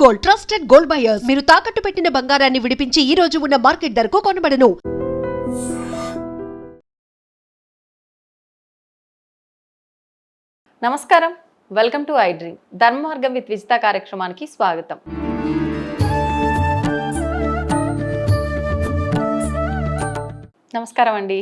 Gold, trusted gold buyers. మీరు తాకట్టు పెట్టిన బంగారాన్ని విడిపించి ఈ రోజు ఉన్న మార్కెట్ ధరకు కొనబడను. నమస్కారం, వెల్కమ్ టు ఐ డ్రీమ్. ధర్మ మార్గం విత్ విజిత కార్యక్రమానికి స్వాగతం. నమస్కారం అండి.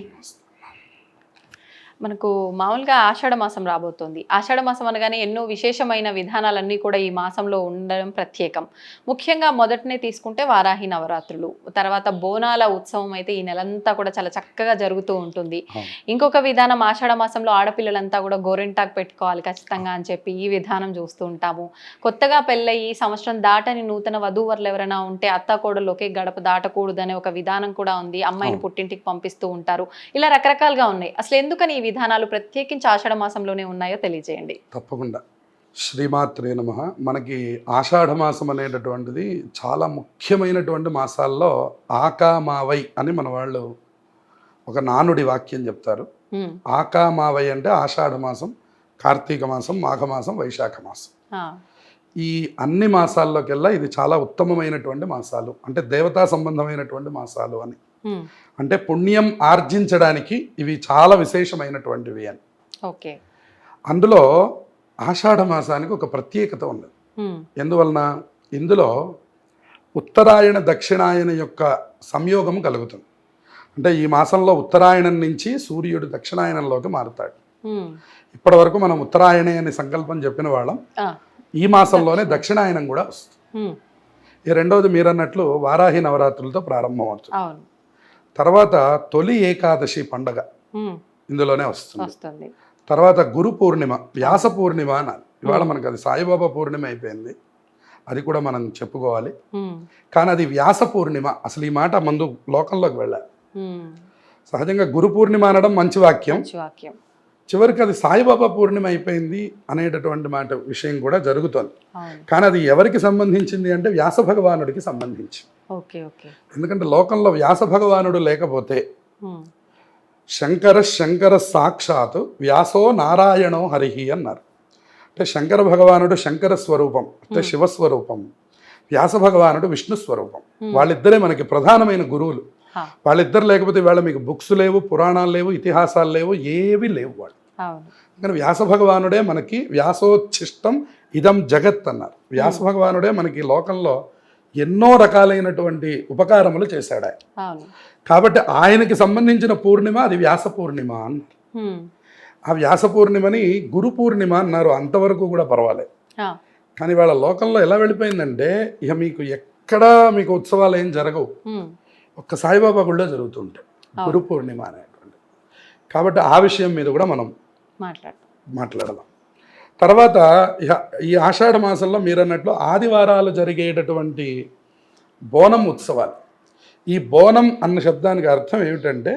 మనకు మామూలుగా ఆషాఢ మాసం రాబోతోంది. ఆషాఢ మాసం అనగానే ఎన్నో విశేషమైన విధానాలన్నీ కూడా ఈ మాసంలో ఉండడం ప్రత్యేకం. ముఖ్యంగా మొదటనే తీసుకుంటే వారాహి నవరాత్రులు, తర్వాత బోనాల ఉత్సవం అయితే ఈ నెలంతా కూడా చాలా చక్కగా జరుగుతూ ఉంటుంది. ఇంకొక విధానం, ఆషాఢ మాసంలో ఆడపిల్లలంతా కూడా గోరింటాకు పెట్టుకోవాలి ఖచ్చితంగా అని చెప్పి ఈ విధానం చూస్తూ ఉంటాము. కొత్తగా పెళ్ళయి సంవత్సరం దాటని నూతన వధూవరులు ఎవరైనా ఉంటే అత్తాకోడలు ఒకే గడప దాటకూడదు అనే ఒక విధానం కూడా ఉంది. అమ్మాయిని పుట్టింటికి పంపిస్తూ ఉంటారు. ఇలా రకరకాలుగా ఉన్నాయి. అసలు ఎందుకని ఈ విధానాలు ప్రత్యేకించి ఆషాఢ మాసంలోనే ఉన్నాయో తెలియజేయండి. తప్పకుండా. శ్రీమాత్రే నమః. మనకి ఆషాఢ మాసం అనేటటువంటిది చాలా ముఖ్యమైనటువంటి మాసాల్లో ఆకామావై అని మన వాళ్ళు ఒక నానుడి వాక్యం చెప్తారు. ఆకామావై అంటే ఆషాఢ మాసం, కార్తీక మాసం, మాఘమాసం, వైశాఖ మాసం. ఈ అన్ని మాసాల్లోకెల్లా ఇది చాలా ఉత్తమమైనటువంటి మాసాలు, అంటే దేవతా సంబంధమైనటువంటి మాసాలు అని. అంటే పుణ్యం ఆర్జించడానికి ఇవి చాలా విశేషమైనటువంటివి అని. ఓకే. అందులో ఆషాఢ మాసానికి ఒక ప్రత్యేకత ఉంది. ఎందువలన? ఇందులో ఉత్తరాయణ దక్షిణాయన యొక్క సంయోగం కలుగుతుంది. అంటే ఈ మాసంలో ఉత్తరాయణం నుంచి సూర్యుడు దక్షిణాయనంలోకి మారుతాడు. ఇప్పటి వరకు మనం ఉత్తరాయణే అని సంకల్పం చెప్పిన వాళ్ళం. ఈ మాసంలోనే దక్షిణాయనం కూడా వస్తుంది. ఈ రెండవది మీరన్నట్లు వారాహి నవరాత్రులతో ప్రారంభం అవుతుంది. తర్వాత తొలి ఏకాదశి పండగ ఇందులోనే వస్తుంది. తర్వాత గురు పూర్ణిమ, వ్యాస పూర్ణిమ అనాలి. ఇవాళ మనకు అది సాయిబాబా పూర్ణిమ అయిపోయింది, అది కూడా మనం చెప్పుకోవాలి. కానీ అది వ్యాస పూర్ణిమ. అసలు ఈ మాట ముందు లోకంలోకి వెళ్ళాలి. సహజంగా గురు పూర్ణిమ అనడం మంచి వాక్యం, చివరికి అది సాయిబాబా పూర్ణిమ అయిపోయింది అనేటటువంటి మాట విషయం కూడా జరుగుతుంది. కానీ అది ఎవరికి సంబంధించింది అంటే వ్యాస భగవానుడికి సంబంధించి. ఎందుకంటే లోకంలో వ్యాస భగవానుడు లేకపోతే శంకర సాక్షాత్ వ్యాసో నారాయణో హరిహి అన్నారు. అంటే శంకర భగవానుడు శంకర స్వరూపం, అంటే శివస్వరూపం. వ్యాస భగవానుడు విష్ణు స్వరూపం. వాళ్ళిద్దరే మనకి ప్రధానమైన గురువులు. వాళ్ళిద్దరు లేకపోతే వాళ్ళ మీకు బుక్స్ లేవు, పురాణాలు లేవు, ఇతిహాసాలు లేవు, ఏవి లేవు వాళ్ళు. కానీ వ్యాస భగవానుడే మనకి వ్యాసోచ్ఛిష్టం ఇదం జగత్ అన్నారు. వ్యాస భగవానుడే మనకి లోకంలో ఎన్నో రకాలైనటువంటి ఉపకారములు చేశాడు ఆయన. కాబట్టి ఆయనకి సంబంధించిన పూర్ణిమ అది వ్యాస పూర్ణిమ అన్నారు. ఆ వ్యాస పూర్ణిమని గురు పూర్ణిమ అన్నారు. అంతవరకు కూడా పర్వాలేదు. కానీ వాళ్ళ లోకంలో ఎలా వెళ్ళిపోయిందంటే ఇక మీకు ఎక్కడా మీకు ఉత్సవాలు ఏం జరగవు, ఒక్క సాయిబాబా గుళ్ళో జరుగుతుంటాయి గురు పూర్ణిమ అనేటువంటి. కాబట్టి ఆ విషయం మీద కూడా మనం మాట్లాడదాం. తర్వాత ఈ ఆషాఢ మాసంలో మీరన్నట్లు ఆదివారాలు జరిగేటటువంటి బోనం ఉత్సవాలు. ఈ బోనం అన్న శబ్దానికి అర్థం ఏమిటంటే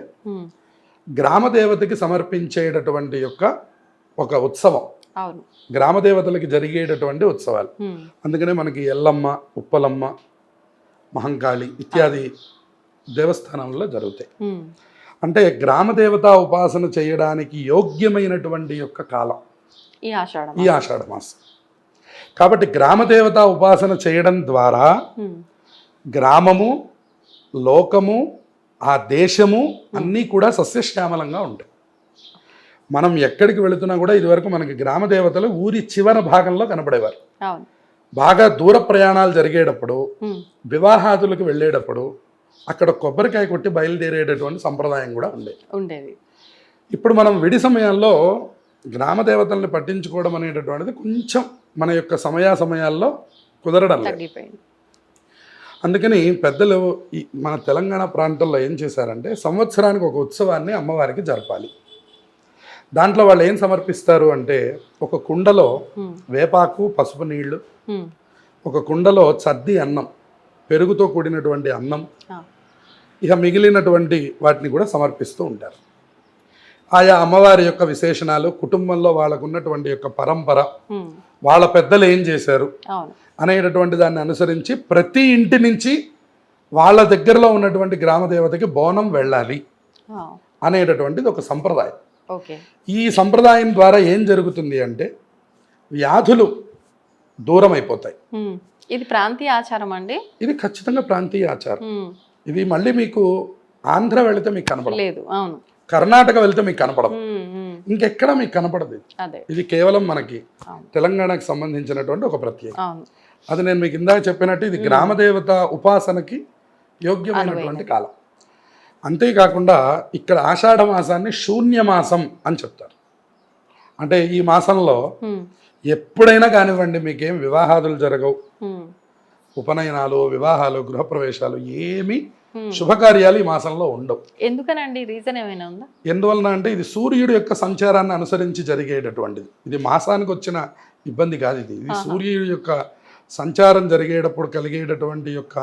గ్రామదేవతకి సమర్పించేటటువంటి యొక్క ఒక ఉత్సవం, గ్రామదేవతలకి జరిగేటటువంటి ఉత్సవాలు. అందుకనే మనకి ఎల్లమ్మ, ఉప్పలమ్మ, మహంకాళి ఇత్యాది దేవస్థానంలో జరుగుతాయి. అంటే గ్రామదేవతా ఉపాసన చేయడానికి యోగ్యమైనటువంటి యొక్క కాలం ఈ ఆషాఢ మాసం. కాబట్టి గ్రామదేవతా ఉపాసన చేయడం ద్వారా గ్రామము, లోకము, ఆ దేశము అన్నీ కూడా సస్యశ్యామలంగా ఉంటాయి. మనం ఎక్కడికి వెళుతున్నా కూడా ఇదివరకు మనకి గ్రామదేవతలు ఊరి చివరి భాగంలో కనపడేవారు. బాగా దూర ప్రయాణాలు జరిగేటప్పుడు, వివాహాదులకు వెళ్ళేటప్పుడు అక్కడ కొబ్బరికాయ కొట్టి బయలుదేరేటటువంటి సంప్రదాయం కూడా ఉండేది. ఇప్పుడు మనం విడి సమయాల్లో గ్రామదేవతల్ని పట్టించుకోవడం అనేటటువంటిది కొంచెం మన యొక్క సమయాల్లో కుదరడం లేదు. అందుకని పెద్దలు మన తెలంగాణ ప్రాంతంలో ఏం చేశారంటే సంవత్సరానికి ఒక ఉత్సవాన్ని అమ్మవారికి జరపాలి. దాంట్లో వాళ్ళు ఏం సమర్పిస్తారు అంటే ఒక కుండలో వేపాకు, పసుపు నీళ్లు, ఒక కుండలో చద్ది అన్నం, పెరుగుతో కూడినటువంటి అన్నం, ఇక మిగిలినటువంటి వాటిని కూడా సమర్పిస్తూ ఉంటారు. ఆయా అమ్మవారి యొక్క విశేషణాలు, కుటుంబంలో వాళ్ళకు ఉన్నటువంటి యొక్క పరంపర, వాళ్ళ పెద్దలు ఏం చేశారు అనేటటువంటి దాన్ని అనుసరించి ప్రతి ఇంటి నుంచి వాళ్ళ దగ్గరలో ఉన్నటువంటి గ్రామదేవతకి బోనం వెళ్ళాలి అనేటటువంటిది ఒక సంప్రదాయం. ఈ సంప్రదాయం ద్వారా ఏం జరుగుతుంది అంటే వ్యాధులు దూరం అయిపోతాయి. ఇది ప్రాంతీయ ఆచారం అండి? ఇది ఖచ్చితంగా ప్రాంతీయ ఆచారం. ఉమ్, ఇది మళ్ళీ మీకు ఆంధ్ర వెళితే మీకు కనపడదు, లేదు. అవును. కర్ణాటక వెళితే మీకు కనపడదు, ఉమ్, ఉమ్, ఇంకెక్కడ మీకు కనపడదు ఇది. అదే. ఇది కేవలం మనకి అవును. తెలంగాణకు సంబంధించినటువంటి ఒక ప్రత్యేకత. అవును. అది నేను మీకు ఇందాక చెప్పినట్టు ఇది గ్రామదేవత ఉపాసనకి యోగ్యమైనటువంటి కాలం. అంతేకాకుండా ఇక్కడ ఆషాఢ మాసాన్ని శూన్యమాసం అని చెప్తారు. అంటే ఈ మాసంలో ఉమ్, ఎప్పుడైనా కానివ్వండి మీకేం వివాహాదులు జరగవు, ఉమ్, ఉపనయనాలు, వివాహాలు, గృహప్రవేశాలు ఏమీ శుభకార్యాలు ఈ మాసంలో ఉండవు. ఎందుకనండి? రీజన్ ఏమైనా ఉందా? ఎందువలన అంటే ఇది సూర్యుడి యొక్క సంచారాన్ని అనుసరించి జరిగేటటువంటిది. ఇది మాసానికి వచ్చిన ఇబ్బంది కాదు. ఇది సూర్యుడి యొక్క సంచారం జరిగేటప్పుడు కలిగేటటువంటి యొక్క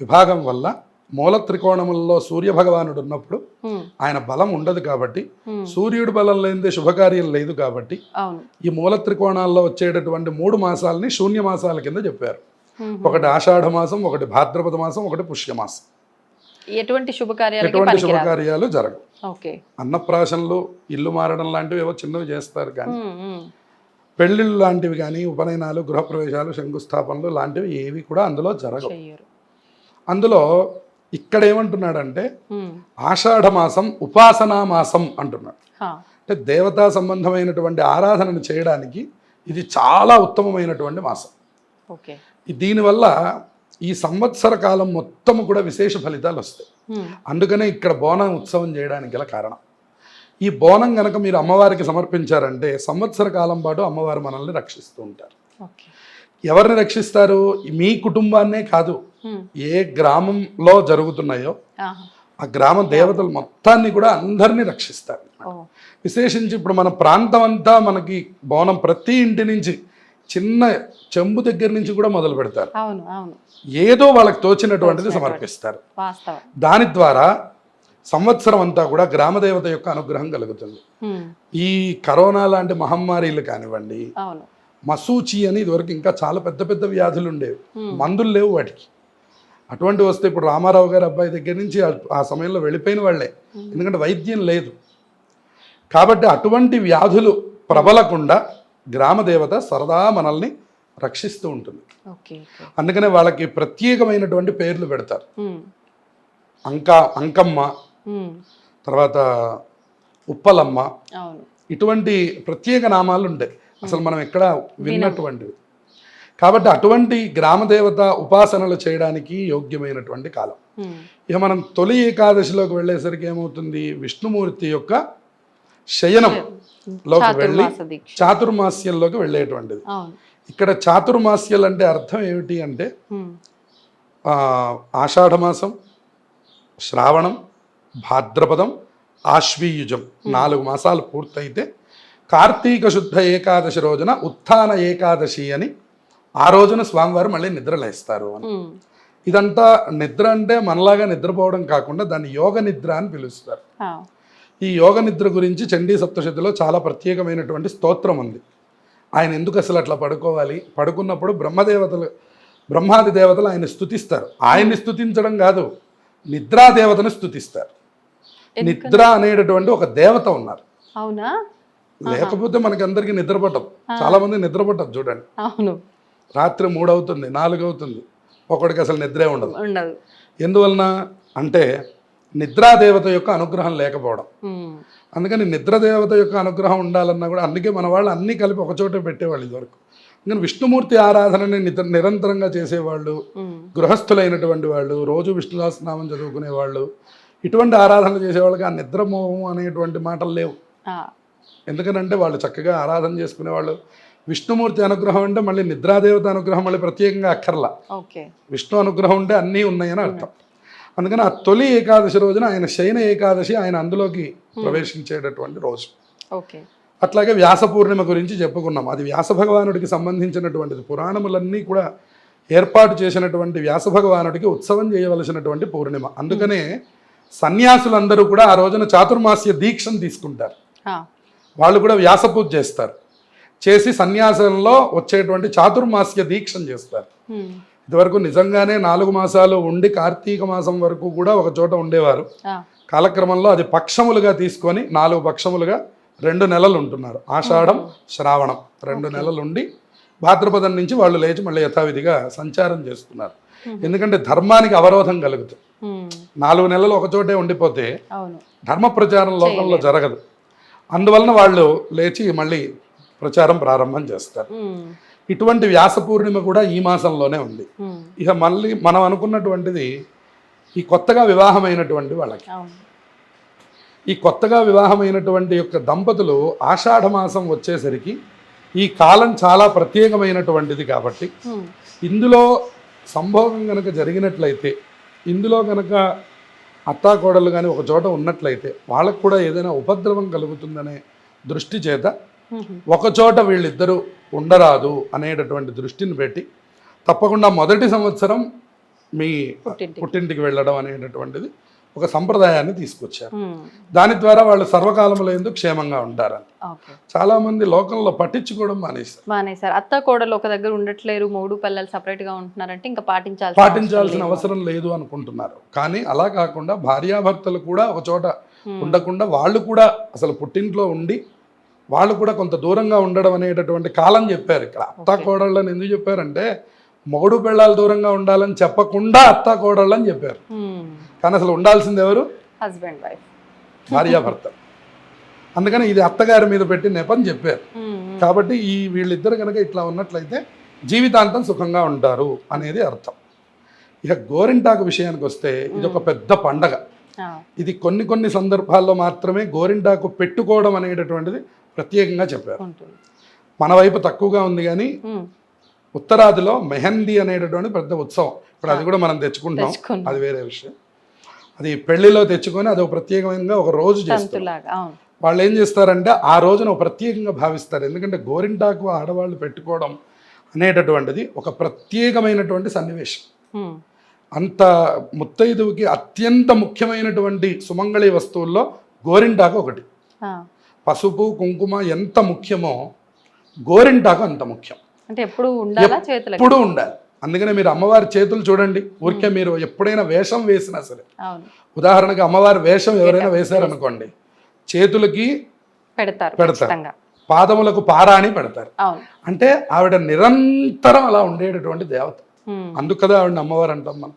విభాగం వల్ల మూల త్రికోణములలో సూర్య భగవానుడు ఉన్నప్పుడు ఉమ్, ఆయన బలం ఉండదు కాబట్టి, ఉమ్, సూర్యుడి బలం లేనిదే శుభకార్యం లేదు కాబట్టి అవును. ఈ మూల త్రికోణాల్లో వచ్చేటటువంటి 3 మాసాలని శూన్య మాసాల కింద చెప్పారు. ఉమ్, ఒకటి ఆషాఢ మాసం, ఒకటి భాద్రపద మాసం, ఒకటి పుష్యమాసం. ఎటువంటి శుభకార్యాలకి ఎటువంటి పనికిరాదు. శుభకార్యాలు జరగవు. ఓకే. అన్నప్రాశనలు, ఇల్లు మారడం లాంటివి ఏవో చిన్నవి చేస్తారు కానీ ఉమ్, ఉమ్, పెళ్ళిళ్ళు లాంటివి కానీ, ఉపనయనాలు, గృహప్రవేశాలు, శంకుస్థాపనలు లాంటివి ఏవి కూడా అందులో జరగవు. చెయ్యరు. అందులో ఇక్కడ ఏమంటున్నాడంటే ఉమ్, ఆషాఢ మాసం ఉపాసనా మాసం అంటున్నాడు. హా, అంటే దేవతా సంబంధమైనటువంటి ఆరాధనను చేయడానికి ఇది చాలా ఉత్తమమైనటువంటి మాసం. ఓకే. దీనివల్ల ఈ సంవత్సర కాలం మొత్తం కూడా విశేష ఫలితాలు వస్తాయి. ఉమ్, అందుకనే ఇక్కడ బోనం ఉత్సవం చేయడానికి గల కారణం. ఈ బోనం గనక మీరు అమ్మవారికి సమర్పించారంటే సంవత్సర కాలం పాటు అమ్మవారు మనల్ని రక్షిస్తూ ఉంటారు. ఓకే. ఎవరిని రక్షిస్తారు? మీ కుటుంబాన్నే కాదు, ఉమ్, ఏ గ్రామంలో జరుగుతున్నాయో ఆహా, ఆ గ్రామ దేవతలు మొత్తాన్ని కూడా అందరినీ రక్షిస్తారు. ఓ, విశేషించి ఇప్పుడు మన ప్రాంతం అంతా మనకి బోనం ప్రతి ఇంటి నుంచి చిన్న చెంబు దగ్గర నుంచి కూడా మొదలు పెడతారు. అవును, అవును, ఏదో వాళ్ళకి తోచినటువంటిది సమర్పిస్తారు. వాస్తవం. దాని ద్వారా సంవత్సరం అంతా కూడా గ్రామదేవత యొక్క అనుగ్రహం కలుగుతుంది. ఉమ్, ఈ కరోనా లాంటి మహమ్మారీలు కానివ్వండి, అవును. మసూచి అని ఇదివరకు ఇంకా చాలా పెద్ద పెద్ద వ్యాధులు ఉండేవి, మందులు లేవు వాటికి. అటువంటి వస్తే ఇప్పుడు రామారావు గారి అబ్బాయి దగ్గర నుంచి ఆ సమయంలో వెళ్ళిపోయిన వాళ్ళే, ఎందుకంటే వైద్యం లేదు. కాబట్టి అటువంటి వ్యాధులు ప్రబలకుండా గ్రామదేవత సరదా మనల్ని రక్షిస్తూ ఉంటుంది. ఓకే. ఓకే. అందుకనే వాళ్ళకి ప్రత్యేకమైనటువంటి పేర్లు పెడతారు. ఉమ్, అంకమ్మ, ఉమ్, తర్వాత ఉప్పలమ్మ, అవును. ఇటువంటి ప్రత్యేక నామాలు ఉంటాయి, అసలు మనం ఎక్కడ విన్నటువంటివి. కాబట్టి అటువంటి గ్రామదేవత ఉపాసనలు చేయడానికి యోగ్యమైనటువంటి కాలం. ఉమ్, ఇక మనం తొలి ఏకాదశిలోకి వెళ్ళేసరికి ఏమవుతుంది? విష్ణుమూర్తి యొక్క శయనంలోకి వెళ్ళి చాతుర్మాస దీక్ష. చాతుర్మాస్యంలోకి వెళ్ళేటువంటిది. అవును. ఇక్కడ చాతుర్మాస్యాలు అంటే అర్థం ఏమిటి అంటే ఉమ్, ఆషాఢమాసం, శ్రావణం, భాద్రపదం, ఆశ్వీయుజం 4 మాసాలు పూర్తయితే కార్తీక శుద్ధ ఏకాదశి రోజున ఉత్థాన ఏకాదశి అని ఆ రోజున స్వామివారు మళ్ళీ నిద్రలేస్తారు అని. ఉమ్, ఇదంతా నిద్ర అంటే మనలాగా నిద్రపోవడం కాకుండా దాన్ని యోగ నిద్ర అని పిలుస్తారు. ఆ, ఈ యోగ నిద్ర గురించి చండీ సప్తశతిలో చాలా ప్రత్యేకమైనటువంటి స్తోత్రం ఉంది. ఆయన ఎందుకు అసలు అట్లా పడుకోవాలి? పడుకున్నప్పుడు బ్రహ్మాది దేవతలు ఆయన స్తుతిస్తారు. ఆయన్ని స్తుతించడం కాదు, నిద్రాదేవతను స్తుతిస్తారు. నిద్ర అనేటటువంటి ఒక దేవత ఉన్నారు. అవునా? లేకపోతే మనకి అందరికీ నిద్ర పట్టదు. చాలా మంది నిద్ర పట్టదు చూడండి. అవును. రాత్రి 3 అవుతుంది, 4 అవుతుంది, ఒకడికి అసలు నిద్రే ఉండదు. ఉండదు. ఎందువలన అంటే నిద్రాదేవత యొక్క అనుగ్రహం లేకపోవడం. ఉమ్, అందుకని నిద్రదేవత యొక్క అనుగ్రహం ఉండాలన్నా కూడా అందుకే మన వాళ్ళు అన్నీ కలిపి ఒకచోట పెట్టేవాళ్ళు ఇదివరకు. అందుకని విష్ణుమూర్తి ఆరాధనని నిరంతరంగా చేసేవాళ్ళు, ఉమ్, గృహస్థులైనటువంటి వాళ్ళు, రోజు విష్ణు సహస్రనామం చదువుకునేవాళ్ళు, ఇటువంటి ఆరాధనలు చేసేవాళ్ళకి ఆ నిద్రమోహం అనేటువంటి మాటలు లేవు. ఆ, ఎందుకనంటే వాళ్ళు చక్కగా ఆరాధన చేసుకునేవాళ్ళు. విష్ణుమూర్తి అనుగ్రహం అంటే మళ్ళీ నిద్రాదేవత అనుగ్రహం మళ్ళీ ప్రత్యేకంగా అక్కర్లా, ఓకే. విష్ణు అనుగ్రహం ఉంటే అన్నీ ఉన్నాయని అర్థం. అందుకని ఆ తొలి ఏకాదశి రోజున ఆయన శయన ఏకాదశి, ఆయన అందులోకి ప్రవేశించేటటువంటి రోజు. ఓకే. అట్లాగే వ్యాస పూర్ణిమ గురించి చెప్పుకున్నాం. అది వ్యాస భగవానుడికి సంబంధించినటువంటిది. పురాణములన్నీ కూడా ఏర్పాటు చేసినటువంటి వ్యాస భగవానుడికి ఉత్సవం చేయవలసినటువంటి పూర్ణిమ. అందుకనే సన్యాసులందరూ కూడా ఆ రోజున చాతుర్మాస్య దీక్షను తీసుకుంటారు. ఆ, వాళ్ళు కూడా వ్యాస పూజ చేస్తారు. చేసి సన్యాసంలో వచ్చేటువంటి చాతుర్మాస్య దీక్షను చేస్తారు. ఉమ్, ఇదివరకు నిజంగానే 4 మాసాలు ఉండి కార్తీక మాసం వరకు కూడా ఒక చోట ఉండేవారు. ఆ, కాలక్రమంలో అది పక్షములుగా తీసుకొని 4 పక్షములుగా 2 నెలలు ఉంటున్నారు. ఆషాఢం, శ్రావణం 2 నెలలు ఉండి భాద్రపదం నుంచి వాళ్ళు లేచి మళ్ళీ యథావిధిగా సంచారం చేస్తున్నారు. ఎందుకంటే ధర్మానికి అవరోధం కలుగుతుంది. 4 నెలలు ఒక చోటే ఉండిపోతే అవును. ధర్మ ప్రచారం లోకంలో జరగదు. అందువలన వాళ్ళు లేచి మళ్ళీ ప్రచారం ప్రారంభం చేస్తారు. ఇటువంటి వ్యాస పూర్ణిమ కూడా ఈ మాసంలోనే ఉంది. ఇక మళ్ళీ మనం అనుకున్నటువంటిది ఈ కొత్తగా వివాహమైనటువంటి వాళ్ళకి, అవును. ఈ కొత్తగా వివాహమైనటువంటి యొక్క దంపతులు ఆషాఢ మాసం వచ్చేసరికి ఈ కాలం చాలా ప్రత్యేకమైనటువంటిది కాబట్టి ఇందులో సంభోగం కనుక జరిగినట్లయితే, ఇందులో కనుక అత్తాకోడలు కానీ ఒక చోట ఉన్నట్లయితే వాళ్ళకు కూడా ఏదైనా ఉపద్రవం కలుగుతుందనే దృష్టి చేత ఒకచోట వీళ్ళిద్దరూ ఉండరాదు అనేటటువంటి దృష్టిని పెట్టి తప్పకుండా మొదటి సంవత్సరం మీ పుట్టింటికి వెళ్ళడం అనేటటువంటిది ఒక సంప్రదాయాన్ని తీసుకొచ్చారు. దాని ద్వారా వాళ్ళు సర్వకాలంలో ఎందుకు క్షేమంగా ఉంటారని చాలా మంది లోకంలో పట్టించుకోవడం మానేశారు. అత్త కోడలు ఒక దగ్గర ఉండట్లేరు, మూడు పిల్లలు సపరేట్ గా ఉంటున్నారంటే ఇంకా పాటించాల్సిన అవసరం లేదు అనుకుంటున్నారు. కానీ అలా కాకుండా భార్యాభర్తలు కూడా ఒక చోట ఉండకుండా వాళ్ళు కూడా అసలు పుట్టింట్లో ఉండి వాళ్ళు కూడా కొంత దూరంగా ఉండడం అనేటటువంటి కాలం చెప్పారు. ఇక్కడ అత్త కోడళ్ళని ఎందుకు చెప్పారంటే మొగుడు పెళ్ళాలు దూరంగా ఉండాలని చెప్పకుండా అత్త కోడళ్ళని చెప్పారు. కానీ అసలు ఉండాల్సింది ఎవరు? హస్బెండ్ వైఫ్, భార్యాభర్త. అందుకని ఇది అత్తగారి మీద పెట్టి నెపని చెప్పారు. కాబట్టి ఈ వీళ్ళిద్దరు కనుక ఇట్లా ఉన్నట్లయితే జీవితాంతం సుఖంగా ఉంటారు అనేది అర్థం. ఇక గోరింటాకు విషయానికి వస్తే ఇది ఒక పెద్ద పండగ. ఇది కొన్ని సందర్భాల్లో మాత్రమే గోరింటాకు పెట్టుకోవడం అనేటటువంటిది ప్రత్యేకంగా చెప్పారు. మన వైపు తక్కువగా ఉంది కానీ ఉత్తరాదిలో మెహందీ అనేటటువంటి పెద్ద ఉత్సవం. ఇప్పుడు అది కూడా మనం తెచ్చుకుంటాం, అది వేరే విషయం. అది పెళ్లిలో తెచ్చుకొని అది ఒక ప్రత్యేకమైన ఒక రోజు చేస్తారు. వాళ్ళు ఏం చేస్తారంటే ఆ రోజున ప్రత్యేకంగా భావిస్తారు. ఎందుకంటే గోరింటాకు ఆడవాళ్ళు పెట్టుకోవడం అనేటటువంటిది ఒక ప్రత్యేకమైనటువంటి సన్నివేశం. అంత ముత్తైదువుకి అత్యంత ముఖ్యమైనటువంటి సుమంగళి వస్తువుల్లో గోరింటాకు ఒకటి. పసుపు కుంకుమ ఎంత ముఖ్యమో గోరింటాకు అంత ముఖ్యం. అంటే ఎప్పుడు ఉండాలి. అందుకనే మీరు అమ్మవారి చేతులు చూడండి. ఊరికే మీరు ఎప్పుడైనా వేషం వేసినా సరే, ఉదాహరణకు అమ్మవారి వేషం ఎవరైనా వేశారనుకోండి, చేతులకి పెడతారు, పాదములకు పారాణి పెడతారు. అంటే ఆవిడ నిరంతరం అలా ఉండేటటువంటి దేవత. అందుకు కదా ఆవిడ అమ్మవారు అంటాం మనం.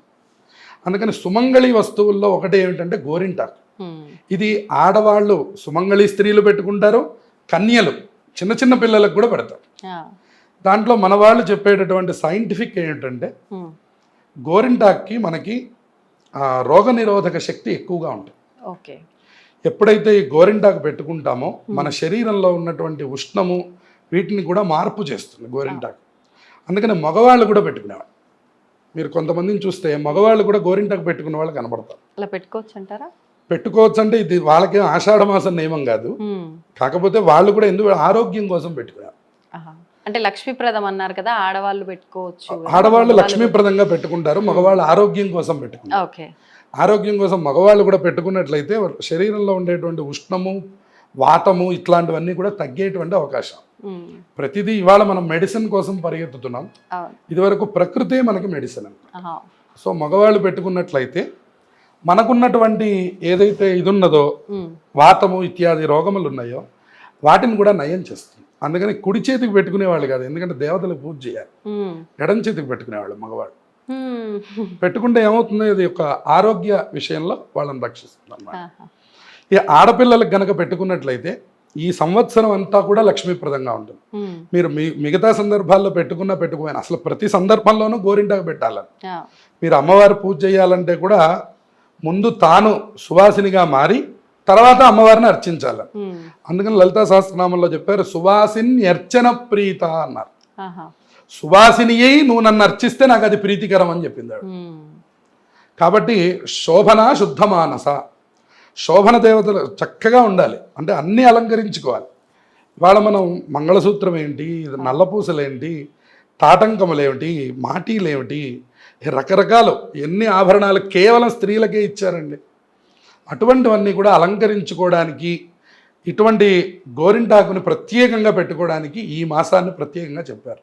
అందుకని సుమంగళి వస్తువుల్లో ఒకటి ఏమిటంటే గోరింటాకు. ఇది ఆడవాళ్ళు సుమంగళి స్త్రీలు పెట్టుకుంటారు, కన్యలు చిన్న చిన్న పిల్లలకు కూడా పెడతారు. దాంట్లో మన వాళ్ళు చెప్పేటటువంటి సైంటిఫిక్ ఏంటంటే గోరింటాక్కి మనకి రోగనిరోధక శక్తి ఎక్కువగా ఉంటుంది. ఎప్పుడైతే ఈ గోరింటాకు పెట్టుకుంటామో మన శరీరంలో ఉన్నటువంటి ఉష్ణము వీటిని కూడా మార్పు చేస్తుంది గోరింటాకు. అందుకని మగవాళ్ళు కూడా పెట్టుకునేవాళ్ళు. మీరు కొంతమందిని చూస్తే మగవాళ్ళు కూడా గోరింటాకు పెట్టుకునే వాళ్ళు కనబడతారు. అలా పెట్టుకోవచ్చు అంటారా? పెట్టుకోవచ్చు అంటే ఇది వాళ్ళకేం ఆషాఢ మాసం నియమం కాదు. కాకపోతే వాళ్ళు కూడా ఎందుకు ఆరోగ్యం కోసం పెట్టుకున్నారు. అంటే లక్ష్మీప్రదం అన్నారు కదా, ఆడవాళ్ళు పెట్టుకోవచ్చు. ఆడవాళ్ళు లక్ష్మీప్రదంగా పెట్టుకుంటారు, మగవాళ్ళు ఆరోగ్యం కోసం పెట్టుకుంటారు. ఆరోగ్యం కోసం మగవాళ్ళు కూడా పెట్టుకున్నట్లయితే శరీరంలో ఉండేటువంటి ఉష్ణము వాతము ఇట్లాంటివన్నీ కూడా తగ్గేటువంటి అవకాశం. ప్రతిదీ ఇవాళ మనం మెడిసిన్ కోసం పరిగెత్తుతున్నాం, ఇదివరకు ప్రకృతే మనకి మెడిసిన్ అంట. సో మగవాళ్ళు పెట్టుకున్నట్లయితే మనకున్నటువంటి ఏదైతే ఇది ఉన్నదో వాతము ఇత్యాది రోగములు ఉన్నాయో వాటిని కూడా నయం చేస్తుంది. అందుకని కుడి చేతికి పెట్టుకునేవాళ్ళు కాదు, ఎందుకంటే దేవతలకు పూజ చేయాలి. ఎడం చేతికి పెట్టుకునేవాళ్ళు మగవాళ్ళు. పెట్టుకుంటే ఏమవుతుంది, ఇది ఒక ఆరోగ్య విషయంలో వాళ్ళని రక్షిస్తుంది అన్నమాట. ఈ ఆడపిల్లలకు గనక పెట్టుకున్నట్లయితే ఈ సంవత్సరం అంతా కూడా లక్ష్మీప్రదంగా ఉంటుంది. మీరు మిగతా సందర్భాల్లో పెట్టుకోవాలి, అసలు ప్రతి సందర్భంలోనూ గోరింటాకు పెట్టాలని. మీరు అమ్మవారి పూజ చేయాలంటే కూడా ముందు తాను సువాసినిగా మారి తర్వాత అమ్మవారిని అర్చించాలి. అందుకని లలితా సహస్రనామంలో చెప్పారు సువాసిని అర్చన ప్రీత అన్నారు. సువాసిని అయి నువ్వు నన్ను అర్చిస్తే నాకు అది ప్రీతికరం అని చెప్పింది. కాబట్టి శోభన శుద్ధ మానస, శోభన దేవతలు చక్కగా ఉండాలి అంటే అన్నీ అలంకరించుకోవాలి. ఇవాళ మనం మంగళసూత్రం ఏంటి, నల్లపూసలేంటి, తాటంకములేమిటి, మాటీలేమిటి, రకరకాలు ఎన్ని ఆభరణాలు కేవలం స్త్రీలకే ఇచ్చారండి. అటువంటివన్నీ కూడా అలంకరించుకోవడానికి ఇటువంటి గోరింటాకుని ప్రత్యేకంగా పెట్టుకోవడానికి ఈ మాసాన్ని ప్రత్యేకంగా చెప్పారు.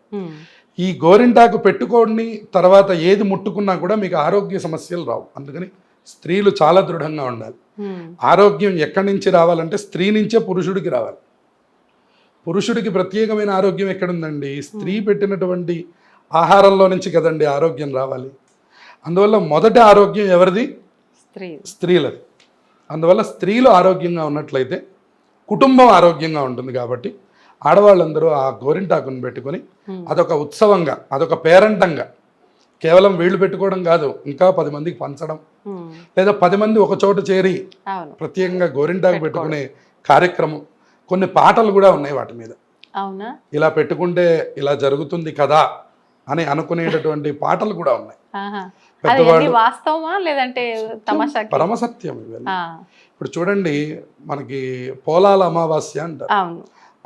ఈ గోరింటాకు పెట్టుకోని తర్వాత ఏది ముట్టుకున్నా కూడా మీకు ఆరోగ్య సమస్యలు రావు. అందుకని స్త్రీలు చాలా దృఢంగా ఉండాలి. ఆరోగ్యం ఎక్కడి నుంచి రావాలంటే స్త్రీ నుంచే పురుషుడికి రావాలి. పురుషుడికి ప్రత్యేకమైన ఆరోగ్యం ఎక్కడుందండి? స్త్రీ పెట్టినటువంటి ఆహారంలో నుంచి కదండి ఆరోగ్యం రావాలి. అందువల్ల మొదటి ఆరోగ్యం ఎవరిది? స్త్రీలది. అందువల్ల స్త్రీలు ఆరోగ్యంగా ఉన్నట్లయితే కుటుంబం ఆరోగ్యంగా ఉంటుంది. కాబట్టి ఆడవాళ్ళందరూ ఆ గోరింటాకును పెట్టుకొని అదొక ఉత్సవంగా, అదొక పేరంటంగా, కేవలం వీళ్ళు పెట్టుకోవడం కాదు, ఇంకా 10 మందికి పంచడం, లేదా 10 మంది ఒక చోట చేరి ప్రత్యేకంగా గోరింటాకు పెట్టుకునే కార్యక్రమం. కొన్ని పాటలు కూడా ఉన్నాయి వాటి మీద. అవునా? ఇలా పెట్టుకుంటే ఇలా జరుగుతుంది కదా అని అనుకునేటటువంటి పాటలు కూడా ఉన్నాయి. వాస్తవమా లేదంటే పరమసత్యం ఇవన్నీ. ఇప్పుడు చూడండి, మనకి పోలాల అమావాస్య అంటారు,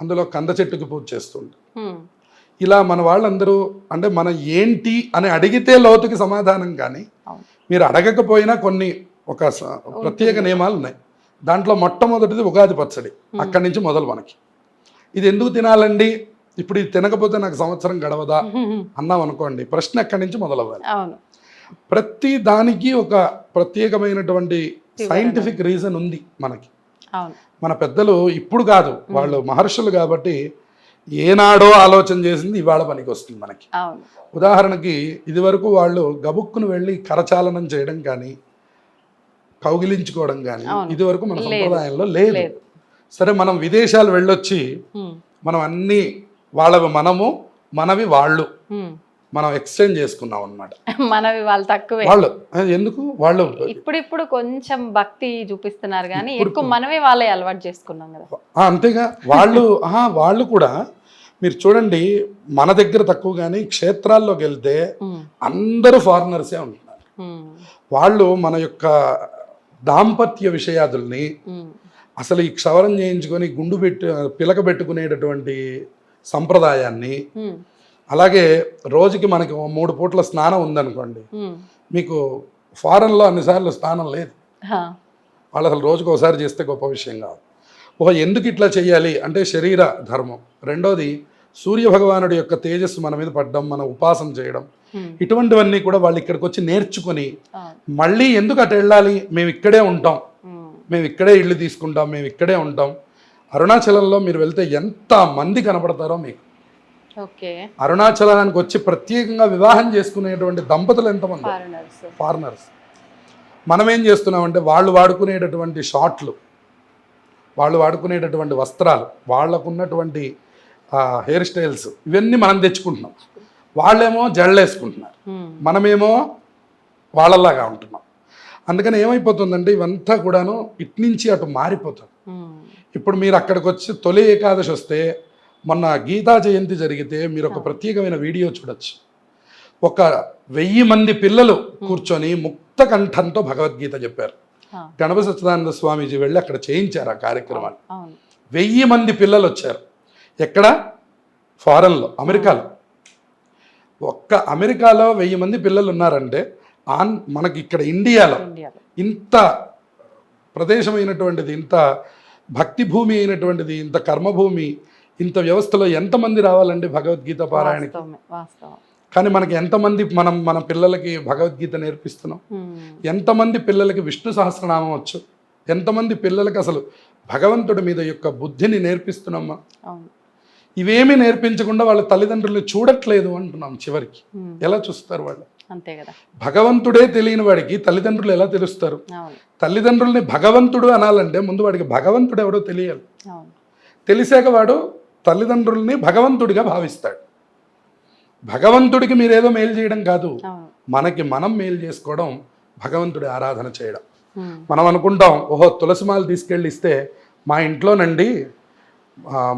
అందులో కంద చెట్టుకి పూజ చేస్తుంటారు. ఇలా మన వాళ్ళందరూ అంటే మనం ఏంటి అని అడిగితే లోతుకి సమాధానం, కానీ మీరు అడగకపోయినా కొన్ని ఒక ప్రత్యేక నియమాలు ఉన్నాయి. దాంట్లో మొట్టమొదటిది ఉగాది పచ్చడి. అక్కడి నుంచి మొదలు మనకి ఇది ఎందుకు తినాలండి, ఇప్పుడు ఇది తినకపోతే నాకు సంవత్సరం గడవదా అన్నాం అనుకోండి, ప్రశ్న ఎక్కడి నుంచి మొదలవ్వాలి. ప్రతి దానికి ఒక ప్రత్యేకమైనటువంటి సైంటిఫిక్ రీజన్ ఉంది మనకి. మన పెద్దలు ఇప్పుడు కాదు, వాళ్ళు మహర్షులు కాబట్టి ఏనాడో ఆలోచన చేసింది ఇవాళ పనికి వస్తుంది మనకి. ఉదాహరణకి ఇదివరకు వాళ్ళు గబుక్కును వెళ్ళి కరచాలనం చేయడం కానీ కౌగిలించుకోవడం కానీ ఇదివరకు మన సంప్రదాయంలో లేదు. సరే, మనం విదేశాలు వెళ్ళొచ్చి మనం అన్ని వాళ్ళవి మనము, మనవి వాళ్ళు, మనం ఎక్స్చేంజ్ చేసుకున్నాం అనమాట. మనవి వాళ్ళు తక్కువే. వాళ్ళు ఎందుకు వాళ్ళు ఇప్పుడు కొంచెం భక్తి చూపిస్తున్నారు, కానీ ఎక్కువ మనమే వాళ్ళే అలవాటు చేసుకున్నాం కదా. అంతేగా, వాళ్ళు కూడా మీరు చూడండి, మన దగ్గర తక్కువ, కానీ క్షేత్రాల్లోకి వెళ్తే అందరూ ఫారినర్సే ఉంటున్నారు. వాళ్ళు మన యొక్క దాంపత్య విషయాదుల్ని అసలు ఈ క్షవరం చేయించుకొని గుండు పిలక పెట్టుకునేటటువంటి సంప్రదాయాన్ని, అలాగే రోజుకి మనకి 3 పూట్ల స్నానం ఉందనుకోండి, మీకు ఫారెన్లో అన్నిసార్లు స్నానం లేదు. వాళ్ళు అసలు రోజుకు ఒకసారి చేస్తే గొప్ప విషయం కాదు. ఎందుకు ఇట్లా చేయాలి అంటే శరీర ధర్మం. రెండోది సూర్య భగవానుడి యొక్క తేజస్సు మన మీద పడ్డం, మన ఉపాసన చేయడం, ఇటువంటివన్నీ కూడా వాళ్ళు ఇక్కడికి వచ్చి నేర్చుకుని మళ్ళీ ఎందుకు అటు వెళ్ళాలి, మేము ఇక్కడే ఉంటాం, మేము ఇక్కడే ఇల్లు తీసుకుంటాం, మేము ఇక్కడే ఉంటాం. అరుణాచలంలో మీరు వెళ్తే ఎంత మంది కనపడతారో మీకు. అరుణాచలానికి వచ్చి ప్రత్యేకంగా వివాహం చేసుకునేటువంటి దంపతులు ఎంతమంది? ఫారినర్స్. మనం ఏం చేస్తున్నామంటే వాళ్ళు వాడుకునేటటువంటి షార్ట్లు, వాళ్ళు వాడుకునేటటువంటి వస్త్రాలు, వాళ్ళకున్నటువంటి హెయిర్ స్టైల్స్, ఇవన్నీ మనం తెచ్చుకుంటున్నాం. వాళ్ళేమో జడలేసుకుంటున్నారు, మనమేమో వాళ్ళలాగా ఉంటున్నాం. అందుకని ఏమైపోతుందంటే ఇవంతా కూడాను ఇట్నుంచి అటు మారిపోతుంది. ఇప్పుడు మీరు అక్కడికి వచ్చి తొలి ఏకాదశి వస్తే, మొన్న గీతా జయంతి జరిగితే మీరు ఒక ప్రత్యేకమైన వీడియో చూడొచ్చు. 1000 మంది పిల్లలు కూర్చొని ముక్త కంఠంతో భగవద్గీత చెప్పారు. గణపతి సచ్చిదానంద స్వామీజీ వెళ్ళి అక్కడ చేయించారు ఆ కార్యక్రమాన్ని. 1000 మంది పిల్లలు వచ్చారు. ఎక్కడ? ఫారెన్లో, అమెరికాలో. అమెరికాలో 1000 మంది పిల్లలు ఉన్నారంటే మనకి ఇక్కడ ఇండియాలో ఇంత ప్రదేశమైనటువంటిది, ఇంత భక్తి భూమి అయినటువంటిది, ఇంత కర్మభూమి, ఇంత వ్యవస్థలో ఎంతమంది రావాలండి భగవద్గీత పారాయణకి? కానీ మనకి ఎంతమంది మన పిల్లలకి భగవద్గీత నేర్పిస్తున్నాం? ఎంతమంది పిల్లలకి విష్ణు సహస్రనామం వచ్చు? ఎంతమంది పిల్లలకి అసలు భగవంతుడి మీద యొక్క బుద్ధిని నేర్పిస్తున్నామా? ఇవేమీ నేర్పించకుండా వాళ్ళ తల్లిదండ్రులు చూడట్లేదు అంటున్నాం. చివరికి ఎలా చూస్తారు వాళ్ళు? అంతే కదా. భగవంతుడే తెలియని వాడికి తల్లిదండ్రులు ఎలా తెలుస్తారు? తల్లిదండ్రుల్ని భగవంతుడు అనాలంటే ముందు వాడికి భగవంతుడు ఎవడో తెలియాలి. తెలిసాక వాడు తల్లిదండ్రుల్ని భగవంతుడిగా భావిస్తాడు. భగవంతుడికి మీరేదో మేలు చేయడం కాదు, మనకి మనం మేలు చేసుకోవడం, భగవంతుడి ఆరాధన చేయడం. మనం అనుకుంటాం, తులసిమాల తీసుకెళ్ళి ఇస్తే మా ఇంట్లోనండి,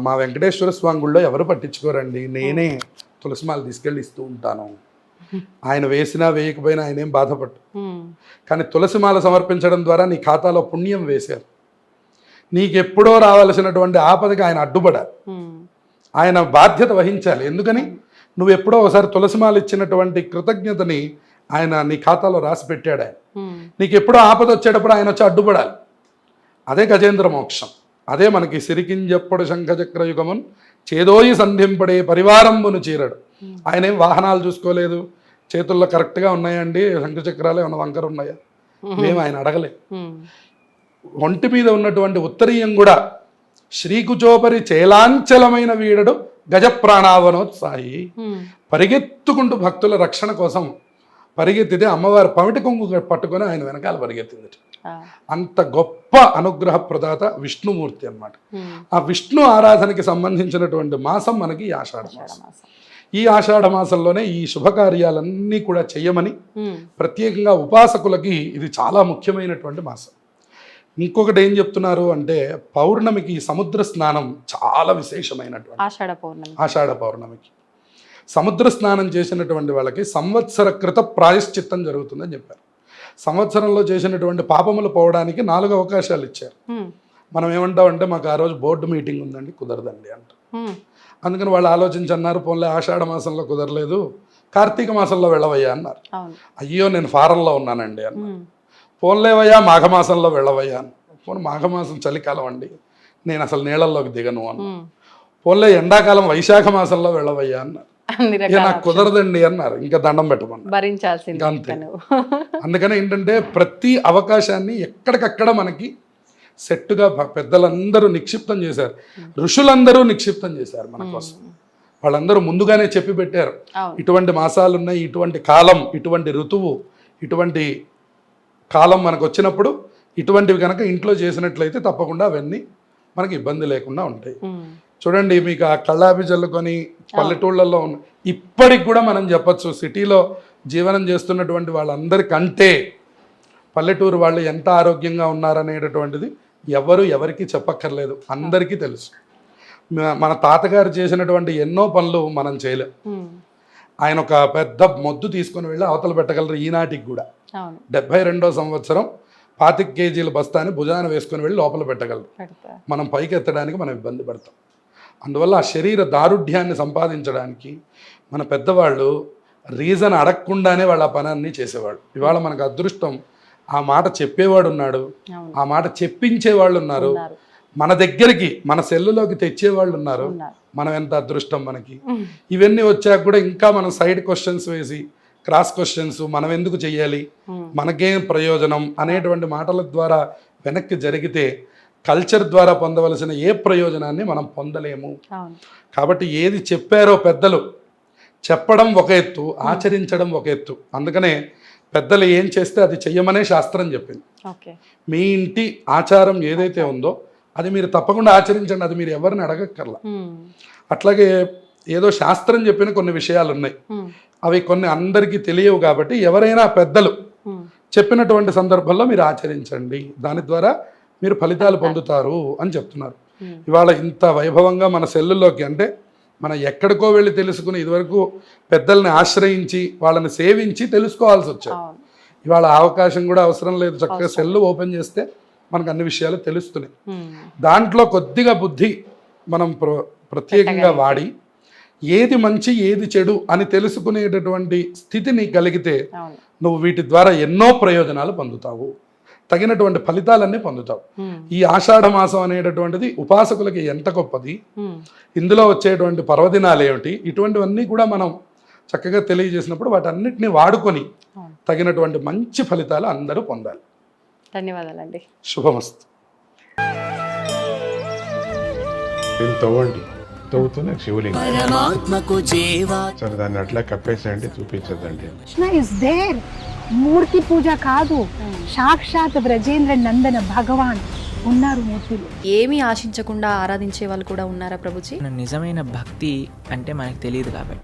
మా వెంకటేశ్వర స్వామి గుళ్ళో ఎవరు పట్టించుకోరండి, నేనే తులసిమాల తీసుకెళ్ళి ఇస్తూ ఉంటాను. ఆయన వేసినా వేయకపోయినా ఆయన ఏం బాధపడ్డు. కానీ తులసిమాల సమర్పించడం ద్వారా నీ ఖాతాలో పుణ్యం వేశారు. నీకెప్పుడో రావాల్సినటువంటి ఆపదకి ఆయన అడ్డుపడాలి, ఆయన బాధ్యత వహించాలి. ఎందుకని? నువ్వు ఎప్పుడో ఒకసారి తులసిమాల ఇచ్చినటువంటి కృతజ్ఞతని ఆయన నీ ఖాతాలో రాసి పెట్టాడు. ఆయన నీకు ఎప్పుడో ఆపద వచ్చేటప్పుడు ఆయన వచ్చి అడ్డుపడాలి. అదే గజేంద్ర మోక్షం. అదే మనకి సిరికింజప్పుడు శంఖచక్ర యుగమున్ చేదోయి సంధింపడే పరివారంబును చీరడు. ఆయన ఏం వాహనాలు చూసుకోలేదు, చేతుల్లో కరెక్ట్గా ఉన్నాయండి, శంఖచక్రాలు ఏమన్నా వంకర ఉన్నాయా, మేము ఆయన అడగలే. ఒంటి మీద ఉన్నటువంటి ఉత్తరీయం కూడా శ్రీకుచోపరి చేలాంచలమైన వీడడు గజప్రాణావనోత్సాహి. పరిగెత్తుకుంటూ భక్తుల రక్షణ కోసం పరిగెత్తితే అమ్మవారు పమిటి కొంగు పట్టుకొని ఆయన వెనకాల పరిగెత్తింది. అంత గొప్ప అనుగ్రహ ప్రదాత విష్ణుమూర్తి అన్నమాట. ఆ విష్ణు ఆరాధనకి సంబంధించినటువంటి మాసం మనకి ఈ ఆషాఢ మాసం. ఈ ఆషాఢ మాసంలోనే ఈ శుభకార్యాలన్నీ కూడా చెయ్యమని ప్రత్యేకంగా ఉపాసకులకి ఇది చాలా ముఖ్యమైనటువంటి మాసం. ఇంకొకటి ఏం చెప్తున్నారు అంటే పౌర్ణమికి సముద్ర స్నానం చాలా విశేషమైనటువంటి ఆషాఢ పౌర్ణమికి సముద్ర స్నానం చేసినటువంటి వాళ్ళకి సంవత్సర కృత ప్రాయశ్చిత్తం జరుగుతుందని చెప్పారు. సంవత్సరంలో చేసినటువంటి పాపములు పోవడానికి 4 అవకాశాలు ఇచ్చారు. మనం ఏమంటామంటే మాకు ఆ రోజు బోర్డు మీటింగ్ ఉందండి, కుదరదండి అంట. అందుకని వాళ్ళు ఆలోచించన్నారు, పోన్లే ఆషాఢ మాసంలో కుదరలేదు, కార్తీక మాసంలో వెళ్ళవయ్యా అన్నారు. అయ్యో నేను ఫారంలో ఉన్నానండి అన్నారు. పోన్లేవయ్యా మాఘమాసంలో వెళ్ళవయ్యా అన్న. పోను మాఘమాసం చలికాలం అండి, నేను అసలు నీళ్ళల్లోకి దిగను అన్న. పోన్లే ఎండాకాలం వైశాఖ మాసంలో వెళ్ళవయ్యా అన్నారు. నాకు కుదరదండి అన్నారు. ఇంకా దండం పెట్టమన్నారు, అంతే. అందుకని ఏంటంటే ప్రతి అవకాశాన్ని ఎక్కడికక్కడ మనకి సెట్టుగా పెద్దలందరూ నిక్షిప్తం చేశారు, ఋషులందరూ నిక్షిప్తం చేశారు మన కోసం. వాళ్ళందరూ ముందుగానే చెప్పి పెట్టారు, ఇటువంటి మాసాలు ఉన్నాయి, ఇటువంటి కాలం, ఇటువంటి ఋతువు, ఇటువంటి కాలం మనకు వచ్చినప్పుడు ఇటువంటివి కనుక ఇంట్లో చేసినట్లయితే తప్పకుండా అవన్నీ మనకి ఇబ్బంది లేకుండా ఉంటాయి. చూడండి, మీకు ఆ కళ్ళాపి చల్లుకొని పల్లెటూళ్ళల్లో ఉన్న ఇప్పటికి కూడా మనం చెప్పచ్చు, సిటీలో జీవనం చేస్తున్నటువంటి వాళ్ళందరికంటే పల్లెటూరు వాళ్ళు ఎంత ఆరోగ్యంగా ఉన్నారనేటటువంటిది ఎవరికి చెప్పక్కర్లేదు, అందరికీ తెలుసు. మన తాతగారు చేసినటువంటి ఎన్నో పనులు మనం చేయలేం. ఆయన ఒక పెద్ద మొద్దు తీసుకొని వెళ్ళి అవతల పెట్టగలరు ఈనాటికి కూడా. 72వ సంవత్సరం 25 కేజీల బస్తాని భుజాన వేసుకొని వెళ్ళి లోపల పెట్టగలరు. మనం పైకి ఎత్తడానికి మనం ఇబ్బంది పడతాం. అందువల్ల ఆ శరీర దారుఢ్యాన్ని సంపాదించడానికి మన పెద్దవాళ్ళు రీజన్ అడగకుండానే వాళ్ళ ఆ పనాన్ని చేసేవాళ్ళు. ఇవాళ మనకు అదృష్టం, ఆ మాట చెప్పేవాడు ఉన్నాడు, ఆ మాట చెప్పించేవాళ్ళు ఉన్నారు, మన దగ్గరికి మన సెల్లులోకి తెచ్చేవాళ్ళు ఉన్నారు. మనం ఎంత అదృష్టం మనకి. ఇవన్నీ వచ్చాక కూడా ఇంకా మనం సైడ్ క్వశ్చన్స్ వేసి క్రాస్ క్వశ్చన్స్, మనం ఎందుకు చెయ్యాలి, మనకేం ప్రయోజనం అనేటువంటి మాటల ద్వారా వెనక్కి జరిగితే కల్చర్ ద్వారా పొందవలసిన ఏ ప్రయోజనాన్ని మనం పొందలేము. కాబట్టి ఏది చెప్పారో పెద్దలు, చెప్పడం ఒక ఎత్తు, ఆచరించడం ఒక ఎత్తు. అందుకనే పెద్దలు ఏం చేస్తే అది చెయ్యమనే శాస్త్రం చెప్పింది. మీ ఇంటి ఆచారం ఏదైతే ఉందో అది మీరు తప్పకుండా ఆచరించండి, అది మీరు ఎవరిని అడగక్కర్లా. అట్లాగే ఏదో శాస్త్రం చెప్పిన కొన్ని విషయాలు ఉన్నాయి, అవి కొన్ని అందరికీ తెలియవు. కాబట్టి ఎవరైనా పెద్దలు చెప్పినటువంటి సందర్భంలో మీరు ఆచరించండి, దాని ద్వారా మీరు ఫలితాలు పొందుతారు అని చెప్తున్నారు. ఇవాళ ఇంత వైభవంగా మన సెల్లుల్లోకి, అంటే మనం ఎక్కడికో వెళ్ళి తెలుసుకుని ఇదివరకు పెద్దల్ని ఆశ్రయించి వాళ్ళని సేవించి తెలుసుకోవాల్సి వచ్చాయి. ఇవాళ అవకాశం కూడా అవసరం లేదు, చక్కగా సెల్లు ఓపెన్ చేస్తే మనకు అన్ని విషయాలు తెలుస్తున్నాయి. దాంట్లో కొద్దిగా బుద్ధి మనం ప్రత్యేకంగా వాడి ఏది మంచి ఏది చెడు అని తెలుసుకునేటటువంటి స్థితిని కలిగితే నువ్వు వీటి ద్వారా ఎన్నో ప్రయోజనాలు పొందుతావు, తగినటువంటి ఫలితాలన్నీ పొందుతావు. ఈ ఆషాఢ మాసం అనేటటువంటిది ఉపాసకులకి ఎంత గొప్పది, ఇందులో వచ్చేటువంటి పర్వదినాలు ఏమిటి, ఇటువంటివన్నీ కూడా మనం చక్కగా తెలియజేసినప్పుడు వాటన్నిటిని వాడుకొని తగినటువంటి మంచి ఫలితాలు అందరూ పొందాలి. ధన్యవాదాలండి. శుభమస్తు. తవ్వండి, తవ్వుతూనే శివలింగం సరే దాన్ని అట్లా కప్పేసేయండి, చూపించదండి. Krishna is there. మూర్తి పూజ కాదు, సాక్షాత్ బ్రజేంద్ర నందన భగవాన్ ఉన్నారు మూర్తిలో. ఏమీ ఆశించకుండా ఆరాధించే వాళ్ళు కూడా ఉన్నారా ప్రభుజీ? నిజమైన భక్తి అంటే మనకు తెలియదు కాబట్టి